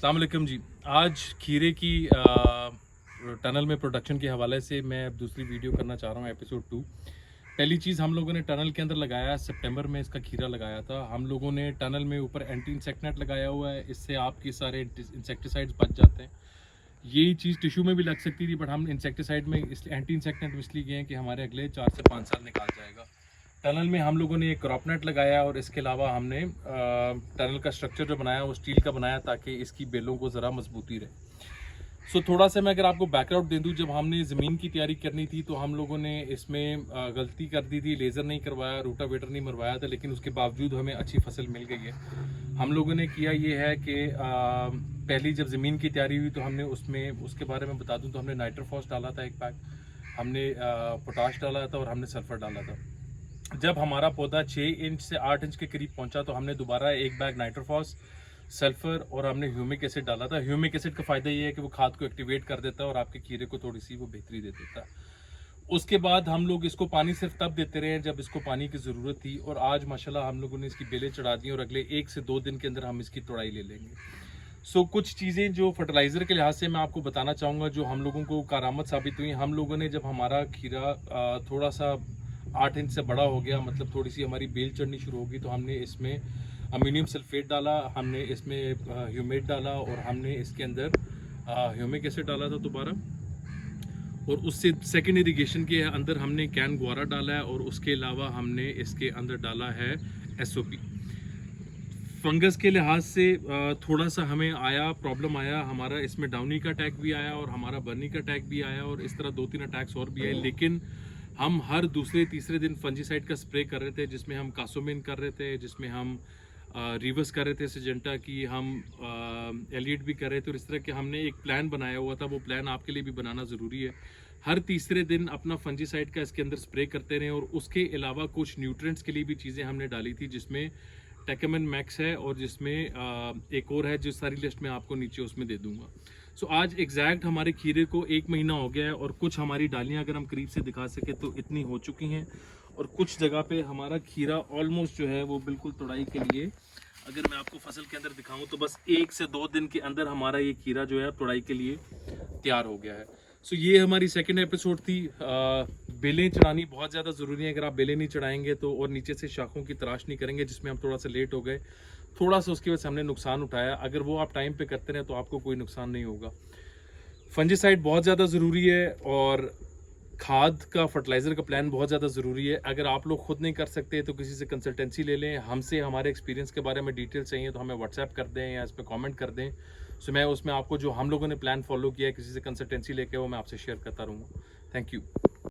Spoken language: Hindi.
अस्सलाम वालेकुम जी। आज खीरे की टनल में प्रोडक्शन के हवाले से मैं अब दूसरी वीडियो करना चाह रहा हूँ, एपिसोड 2। पहली चीज़ हम लोगों ने टनल के अंदर लगाया, सितंबर में इसका खीरा लगाया था। हम लोगों ने टनल में ऊपर एंटी इंसेक्ट नेट लगाया हुआ है, इससे आपके सारे इंसेक्टिसाइड्स बच जाते हैं। यही चीज़ टिश्यू में भी लग सकती थी, बट हम इंसेक्टिसाइड में इस एंटी इंसेक्ट नेट इसलिए गए हैं कि हमारे अगले 4 से 5 साल निकाल जाएगा। टनल में हम लोगों ने एक क्रॉप नेट लगाया और इसके अलावा हमने टनल का स्ट्रक्चर जो बनाया वो स्टील का बनाया ताकि इसकी बेलों को ज़रा मजबूती रहे। थोड़ा सा मैं अगर आपको बैकग्राउंड दे दूं, जब हमने ज़मीन की तैयारी करनी थी तो हम लोगों ने इसमें गलती कर दी थी, लेज़र नहीं करवाया, रूटावेटर नहीं मरवाया था, लेकिन उसके बावजूद हमें अच्छी फसल मिल गई है। हम लोगों ने किया ये है कि पहली जब ज़मीन की तैयारी हुई तो हमने उसमें, उसके बारे में बता दूं तो हमने नाइट्रोफॉस डाला था 1 पैक, हमने पोटाश डाला था और हमने सल्फ़र डाला था। जब हमारा पौधा 6 इंच से 8 इंच के करीब पहुंचा तो हमने दोबारा 1 बैग नाइट्रोफॉस, सल्फर और हमने ह्यूमिक एसिड डाला था। ह्यूमिक एसिड का फ़ायदा ये है कि वो खाद को एक्टिवेट कर देता है और आपके खीरे को थोड़ी सी वो बेहतरी दे देता है। उसके बाद हम लोग इसको पानी सिर्फ तब देते रहे जब इसको पानी की ज़रूरत थी, और आज माशाल्लाह हम लोगों ने इसकी बेलें चढ़ा दी और अगले 1 से 2 दिन के अंदर हम इसकी तोड़ाई ले लेंगे। कुछ चीज़ें जो फर्टिलाइज़र के लिहाज से मैं आपको बताना चाहूँगा जो हम लोगों को कारआमद साबित हुई। हम लोगों ने जब हमारा खीरा थोड़ा सा 8 इंच से बड़ा हो गया, मतलब थोड़ी सी हमारी बेल चढ़नी शुरू होगी, तो हमने इसमें अमोनियम सल्फेट डाला, हमने इसमें ह्यूमेट डाला और हमने इसके अंदर ह्यूमिक एसिड डाला था दोबारा, और उससे सेकेंड इरिगेशन के अंदर हमने कैन गुआरा डाला है और उसके अलावा हमने इसके अंदर डाला है SOP। फंगस के लिहाज से थोड़ा सा हमें प्रॉब्लम आया, हमारा इसमें डाउनी का अटैक भी आया और हमारा बर्नी का अटैक भी आया और इस तरह 2-3 अटैक्स और भी आए, लेकिन हम हर दूसरे तीसरे दिन फंजीसाइड का स्प्रे कर रहे थे, जिसमें हम कासोमिन कर रहे थे, जिसमें हम रिवर्स कर रहे थे सिजेंटा की, हम एलियट भी कर रहे थे, और इस तरह के हमने एक प्लान बनाया हुआ था। वो प्लान आपके लिए भी बनाना ज़रूरी है। हर तीसरे दिन अपना फंजीसाइड का इसके अंदर स्प्रे करते रहे, और उसके अलावा कुछ न्यूट्रिएंट्स के लिए भी चीज़ें हमने डाली थी, जिसमें टेकेमन मैक्स है और जिसमें एक और है, जो सारी लिस्ट में आपको नीचे उसमें दे दूंगा। आज एग्जैक्ट हमारे खीरे को 1 महीना हो गया है और कुछ हमारी डालियां अगर हम करीब से दिखा सके तो इतनी हो चुकी हैं, और कुछ जगह पे हमारा खीरा ऑलमोस्ट जो है वो बिल्कुल तोड़ाई के लिए, अगर मैं आपको फसल के अंदर दिखाऊं तो बस 1 से 2 दिन के अंदर हमारा ये खीरा जो है तोड़ाई के लिए तैयार हो गया है। ये हमारी सेकंड एपिसोड थी। बेलें चढ़ानी बहुत ज़्यादा ज़रूरी है। अगर आप बेलें नहीं चढ़ाएंगे तो, और नीचे से शाखों की तराश नहीं करेंगे, जिसमें हम थोड़ा सा लेट हो गए, थोड़ा सा उसकी वजह से हमने नुकसान उठाया, अगर वो आप टाइम पे करते रहें तो आपको कोई नुकसान नहीं होगा। फंजीसाइड बहुत ज़्यादा ज़रूरी है और खाद का, फर्टिलाइज़र का प्लान बहुत ज़्यादा ज़रूरी है। अगर आप लोग खुद नहीं कर सकते तो किसी से कंसल्टेंसी ले लें, हमसे हमारे एक्सपीरियंस के बारे में डिटेल चाहिए तो हमें व्हाट्सएप कर दें या इस पर कॉमेंट कर दें। मैं उसमें आपको जो हम लोगों ने प्लान फॉलो किया है किसी से कंसल्टेंसी लेके, वो मैं आपसे शेयर करता रहूँगा। Thank you.